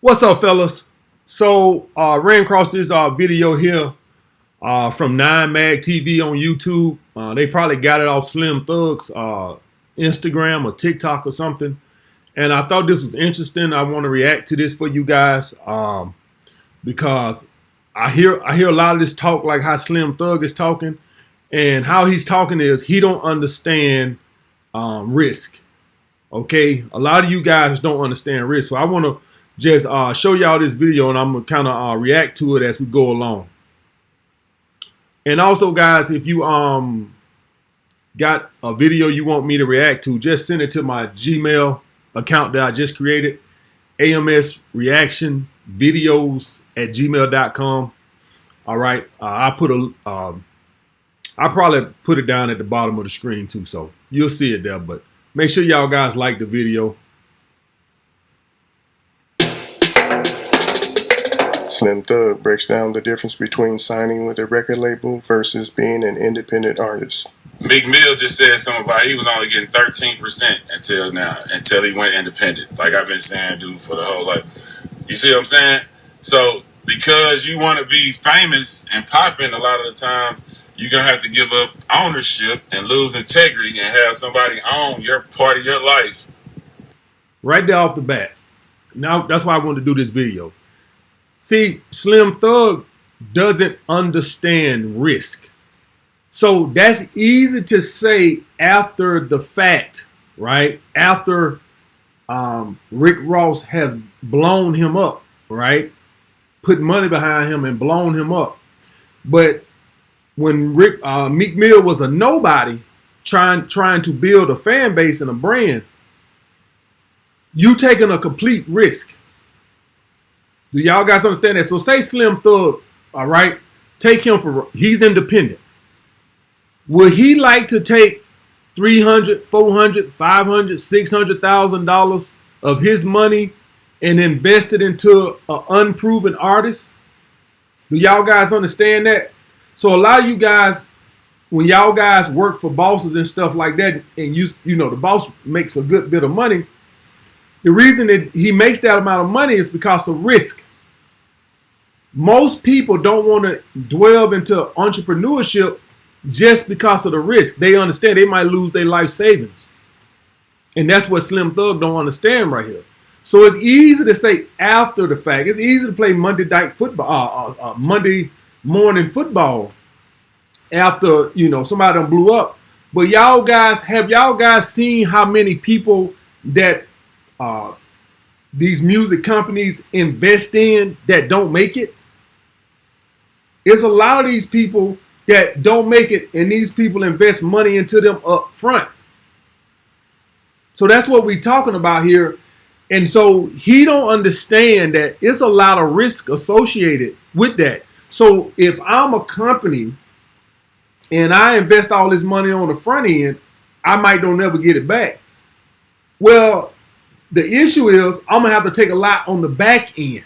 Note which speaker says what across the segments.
Speaker 1: What's up, fellas? So, ran across this video here from 9 Mag TV on YouTube. They probably got it off Slim Thug's Instagram or TikTok or something. And I thought this was interesting. I want to react to this for you guys because I hear a lot of this talk like how Slim Thug is talking, and how he's talking is he don't understand risk. Okay, a lot of you guys don't understand risk, so I want to just show y'all this video, and I'm gonna kind of react to it as we go along. And also, guys, if you got a video you want me to react to, just send it to my Gmail account that I just created, amsreactionvideos@gmail.com. All right, I probably put it down at the bottom of the screen too, so you'll see it there. But make sure y'all guys like the video.
Speaker 2: Slim Thug breaks down the difference between signing with a record label versus being an independent artist.
Speaker 3: Meek Mill just said something about he was only getting 13% until he went independent. Like I've been saying, dude, for the whole life. You see what I'm saying? So because you want to be famous and popping, a lot of the time you're gonna have to give up ownership and lose integrity and have somebody own your part of your life.
Speaker 1: Right there off the bat. Now that's why I wanted to do this video. See, Slim Thug doesn't understand risk. So that's easy to say after the fact, right? After Rick Ross has blown him up, right? Put money behind him and blown him up. But when Meek Mill was a nobody trying to build a fan base and a brand, you taking a complete risk. Do y'all guys understand that? So say Slim Thug, all right, take him he's independent. Would he like to take $300, $400, $500, $600,000 of his money and invest it into an unproven artist? Do y'all guys understand that? So a lot of you guys, when y'all guys work for bosses and stuff like that, and you know the boss makes a good bit of money, the reason that he makes that amount of money is because of risk. Most people don't want to delve into entrepreneurship just because of the risk. They understand they might lose their life savings. And that's what Slim Thug don't understand right here. So it's easy to say after the fact. It's easy to play Monday night football, Monday morning football after, somebody done blew up. But have y'all guys seen how many people that these music companies invest in that don't make it? It's a lot of these people that don't make it, and these people invest money into them up front. So that's what we're talking about here. And so he don't understand that it's a lot of risk associated with that. So if I'm a company and I invest all this money on the front end, I might don't never get it back. Well, the issue is I'm going to have to take a lot on the back end.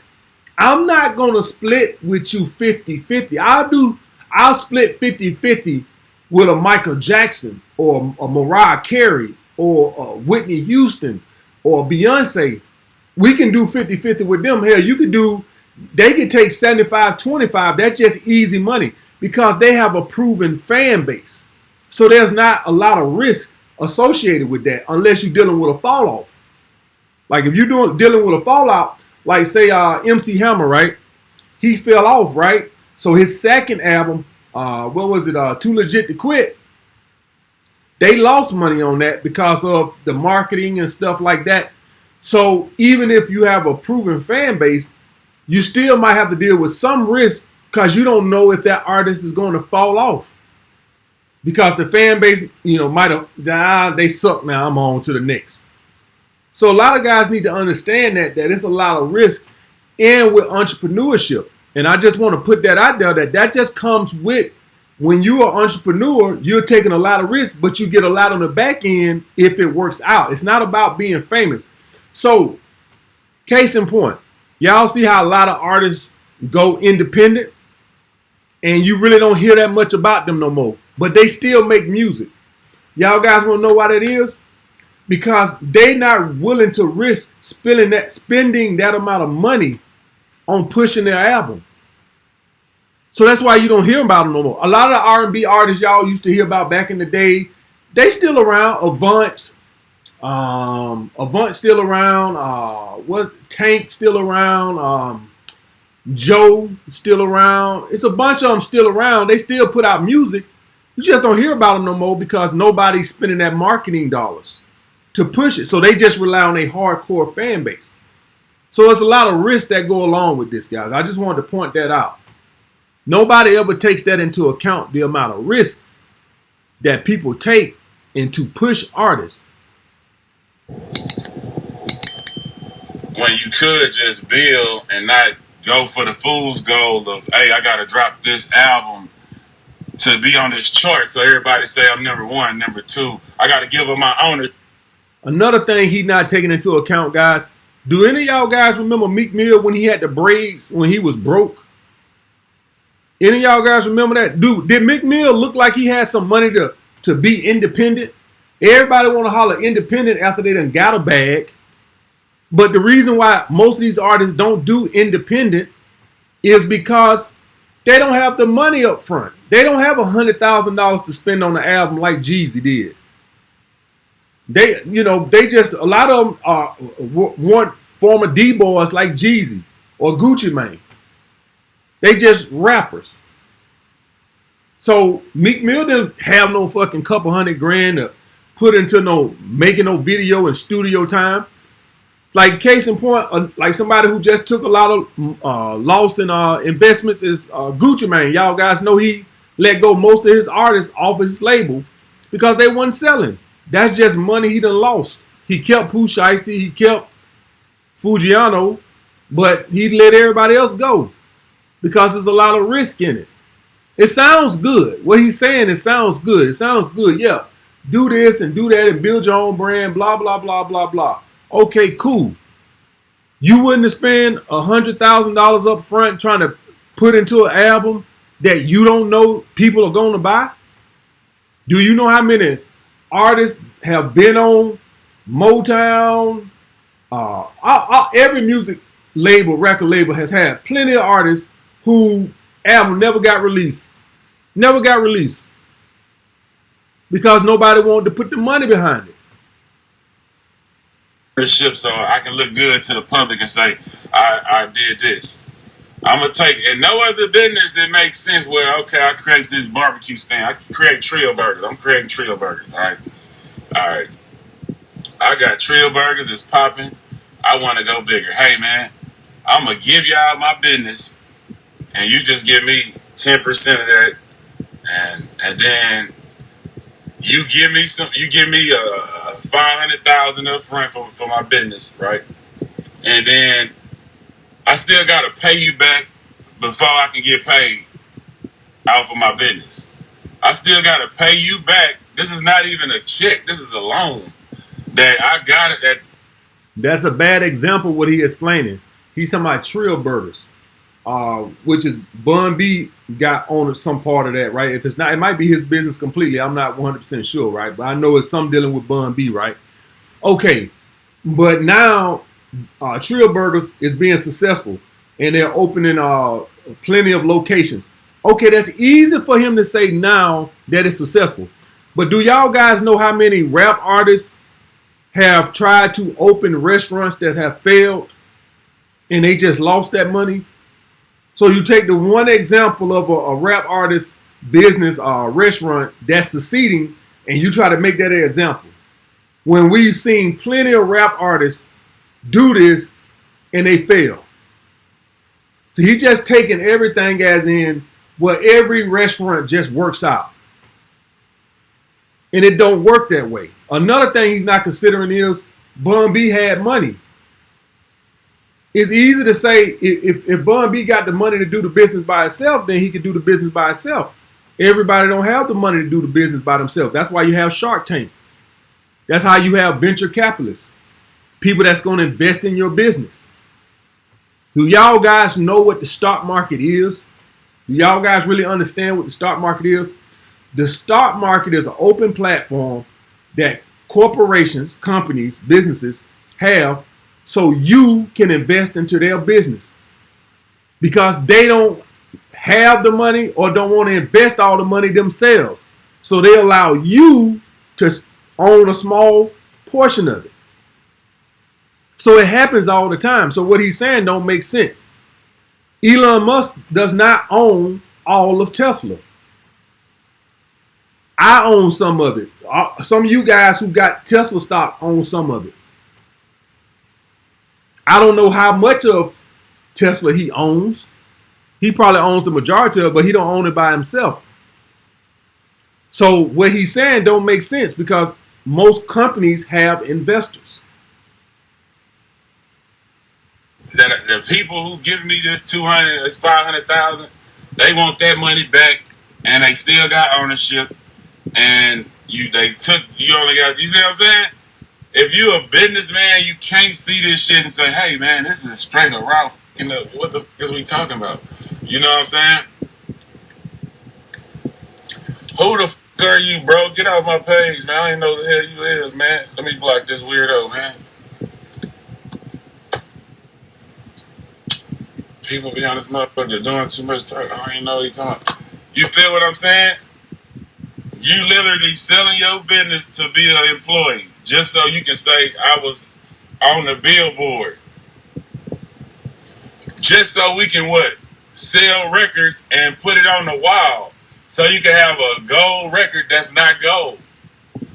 Speaker 1: I'm not going to split with you 50-50. I'll split 50-50 with a Michael Jackson or a Mariah Carey or a Whitney Houston or Beyonce. We can do 50-50 with them. Hell, they could take 75-25. That's just easy money because they have a proven fan base. So there's not a lot of risk associated with that unless you're dealing with a fall off. Like if you're dealing with a fallout, like say MC Hammer, right? He fell off, right? So his second album, what was it? Too Legit to Quit. They lost money on that because of the marketing and stuff like that. So even if you have a proven fan base, you still might have to deal with some risk because you don't know if that artist is going to fall off. Because the fan base, might have said, they suck now, I'm on to the next. So a lot of guys need to understand that it's a lot of risk and with entrepreneurship. And I just want to put that out there that just comes with when you're an entrepreneur, you're taking a lot of risk, but you get a lot on the back end if it works out. It's not about being famous. So case in point, y'all see how a lot of artists go independent and you really don't hear that much about them no more, but they still make music. Y'all guys want to know why that is? because they not willing to risk spending that amount of money on pushing their album. So that's why you don't hear about them no more. A lot of the R&B artists y'all used to hear about back in the day, they still around. Avant still around. Tank still around. Joe still around. It's a bunch of them still around. They still put out music. You just don't hear about them no more because nobody's spending that marketing dollars to push it. So they just rely on a hardcore fan base. So there's a lot of risks that go along with this, guys. I just wanted to point that out. Nobody ever takes that into account, the amount of risk that people take and to push artists.
Speaker 3: When you could just build and not go for the fool's goal of, hey, I got to drop this album to be on this chart so everybody say I'm number one, number two. I got to give them my owner.
Speaker 1: Another thing he's not taking into account, guys. Do any of y'all guys remember Meek Mill when he had the braids when he was broke? Any of y'all guys remember that? Dude, did Meek Mill look like he had some money to be independent? Everybody want to holler independent after they done got a bag. But the reason why most of these artists don't do independent is because they don't have the money up front. They don't have $100,000 to spend on the album like Jeezy did. A lot of them want former D-boys like Jeezy or Gucci Mane. They just rappers. So Meek Mill didn't have no fucking couple $100,000 to put into making no video and studio time. Like case in point, like somebody who just took a lot of loss in investments is Gucci Mane. Y'all guys know he let go most of his artists off his label because they wasn't selling. That's just money he done lost. He kept Pooh Shiesty, he kept Fujiano, but he let everybody else go because there's a lot of risk in it. It sounds good. What he's saying, it sounds good. It sounds good. Yeah, do this and do that and build your own brand, blah, blah, blah, blah, blah. Okay, cool. You wouldn't have spent $100,000 up front trying to put into an album that you don't know people are going to buy? Do you know how many artists have been on Motown? Every music label, record label has had plenty of artists who album never got released. Never got released. Because nobody wanted to put the money behind it.
Speaker 3: So I can look good to the public and say, I did this. I'm going to take, in no other business it makes sense where, okay, I create this barbecue stand. I create Trio Burgers. I'm creating Trio Burgers, all right? All right. I got Trio Burgers. It's popping. I want to go bigger. Hey, man, I'm going to give y'all my business, and you just give me 10% of that, and then you give me $500,000 up front for my business, right? And then I still gotta pay you back before I can get paid out for my business. I still gotta pay you back. This is not even a check. This is a loan that I got it.
Speaker 1: That's a bad example what he explaining. He's talking about Trio Burgers, which is Bun B got on some part of that, right? If it's not, it might be his business completely. I'm not 100% sure, right? But I know it's some dealing with Bun B, right? Okay, but now Trio Burgers is being successful, and they're opening plenty of locations. Okay, that's easy for him to say now that it's successful. But do y'all guys know how many rap artists have tried to open restaurants that have failed, and they just lost that money? So you take the one example of a rap artist business restaurant that's succeeding, and you try to make that an example. When we've seen plenty of rap artists do this and they fail. So he just taking everything as in, well, every restaurant just works out. And it don't work that way. Another thing he's not considering is Bun B had money. It's easy to say if Bun B got the money to do the business by itself, then he could do the business by itself. Everybody don't have the money to do the business by themselves. That's why you have Shark Tank. That's how you have venture capitalists. People that's going to invest in your business. Do y'all guys know what the stock market is? Do y'all guys really understand what the stock market is? The stock market is an open platform that corporations, companies, businesses have so you can invest into their business because they don't have the money or don't want to invest all the money themselves. So they allow you to own a small portion of it. So it happens all the time. So what he's saying don't make sense. Elon Musk does not own all of Tesla. I own some of it. Some of you guys who got Tesla stock own some of it. I don't know how much of Tesla he owns. He probably owns the majority of it, but he don't own it by himself. So what he's saying don't make sense because most companies have investors.
Speaker 3: The people who give me this 200, this 500,000, they want that money back, and they still got ownership. And you only got, you see what I'm saying? If you a businessman, you can't see this shit and say, hey man, this is straight up Ralph. What the fuck is we talking about? You know what I'm saying? Who the fuck are you, bro? Get off my page, man. I don't even know who the hell you is, man. Let me block this weirdo, man. People be on this motherfucker doing too much talk. I don't even know what he's talking about. You feel what I'm saying? You literally selling your business to be an employee just so you can say I was on the billboard. Just so we can what? Sell records and put it on the wall. So you can have a gold record that's not gold.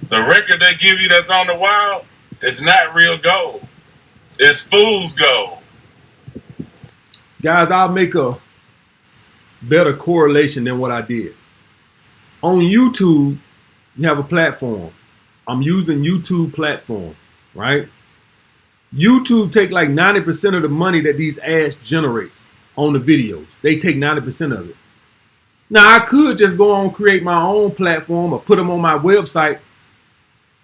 Speaker 3: The record they give you that's on the wall is not real gold. It's fool's gold.
Speaker 1: Guys, I'll make a better correlation than what I did. On YouTube, you have a platform. I'm using YouTube platform, right? YouTube take like 90% of the money that these ads generates on the videos. They take 90% of it. Now, I could just go on create my own platform or put them on my website,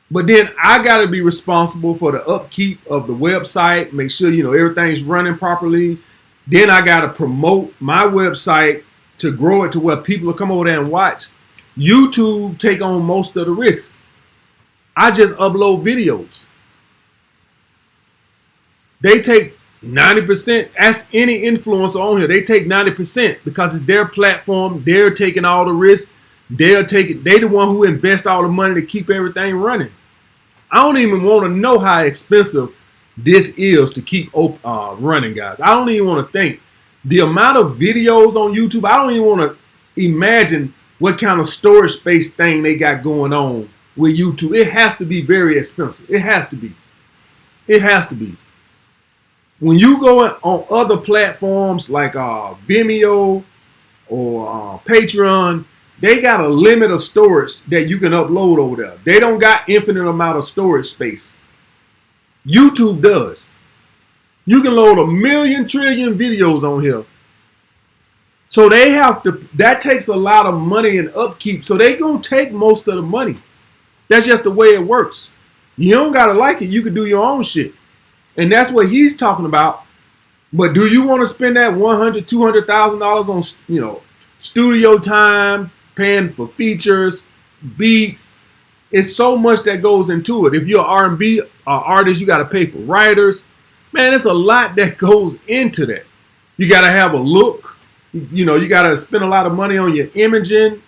Speaker 1: but then I got to be responsible for the upkeep of the website, make sure, everything's running properly. Then I got to promote my website to grow it to where people will come over there and watch. YouTube take on most of the risk. I just upload videos. They take 90%. Ask any influencer on here. They take 90% because it's their platform. They're taking all the risks. They the one who invest all the money to keep everything running. I don't even want to know how expensive this is to keep running, guys. I don't even want to think. The amount of videos on YouTube, I don't even want to imagine what kind of storage space thing they got going on with YouTube. It has to be very expensive. It has to be. It has to be. When you go on other platforms like Vimeo or Patreon, they got a limit of storage that you can upload over there. They don't got infinite amount of storage space. YouTube does. You can load 1,000,000 trillion videos on here. So they have to, that takes a lot of money and upkeep. So they gonna take most of the money. That's just the way it works. You don't gotta like it. You can do your own shit. And that's what he's talking about. But do you want to spend that $100,000, $200,000 on, studio time, paying for features, beats? It's so much that goes into it. If you're an R&B artist, you got to pay for writers. Man, it's a lot that goes into that. You got to have a look. You got to spend a lot of money on your imaging.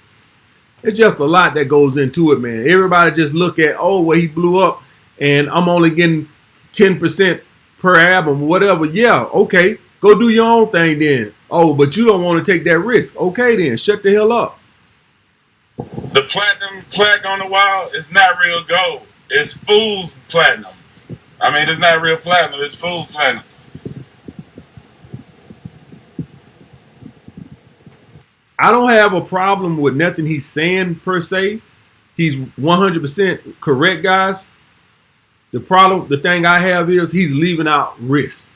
Speaker 1: It's just a lot that goes into it, man. Everybody just look at, he blew up and I'm only getting 10% per album, whatever. Yeah, okay. Go do your own thing then. Oh, but you don't want to take that risk. Okay then, shut the hell up.
Speaker 3: The platinum plaque on the wall is not real gold. It's fool's platinum. I mean, it's not real platinum. It's fool's platinum.
Speaker 1: I don't have a problem with nothing he's saying per se. He's 100% correct, guys. The thing I have is he's leaving out risk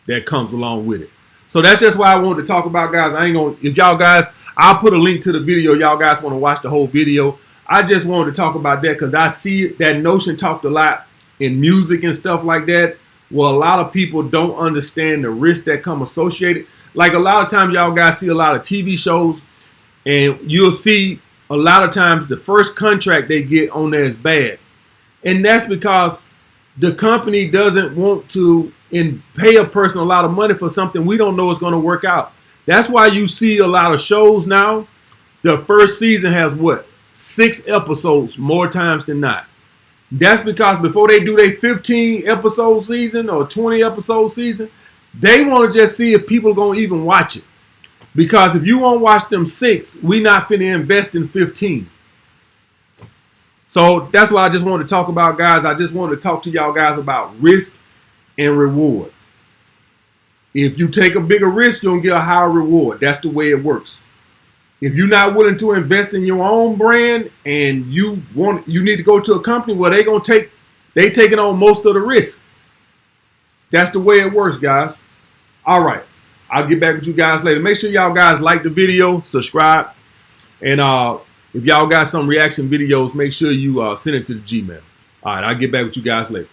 Speaker 1: that comes along with it. So that's just why I wanted to talk about, guys. If y'all guys, I'll put a link to the video. Y'all guys want to watch the whole video. I just wanted to talk about that because I see that notion talked a lot in music and stuff like that. Well, a lot of people don't understand the risks that come associated. Like a lot of times y'all guys see a lot of TV shows and you'll see a lot of times the first contract they get on there is bad. And that's because the company doesn't want to pay a person a lot of money for something we don't know is going to work out. That's why you see a lot of shows now. The first season has what? 6 episodes more times than not. That's because before they do their 15 episode season or 20 episode season, they want to just see if people are going to even watch it. Because if you won't watch them 6, we not finna invest in 15. So that's what I just wanted to talk about, guys. I just wanted to talk to y'all guys about risk and reward. If you take a bigger risk, you'll get a higher reward. That's the way it works. If you're not willing to invest in your own brand and you need to go to a company where they taking on most of the risk. That's the way it works, guys. All right. I'll get back with you guys later. Make sure y'all guys like the video, subscribe, and if y'all got some reaction videos, make sure you send it to the Gmail. All right, I'll get back with you guys later.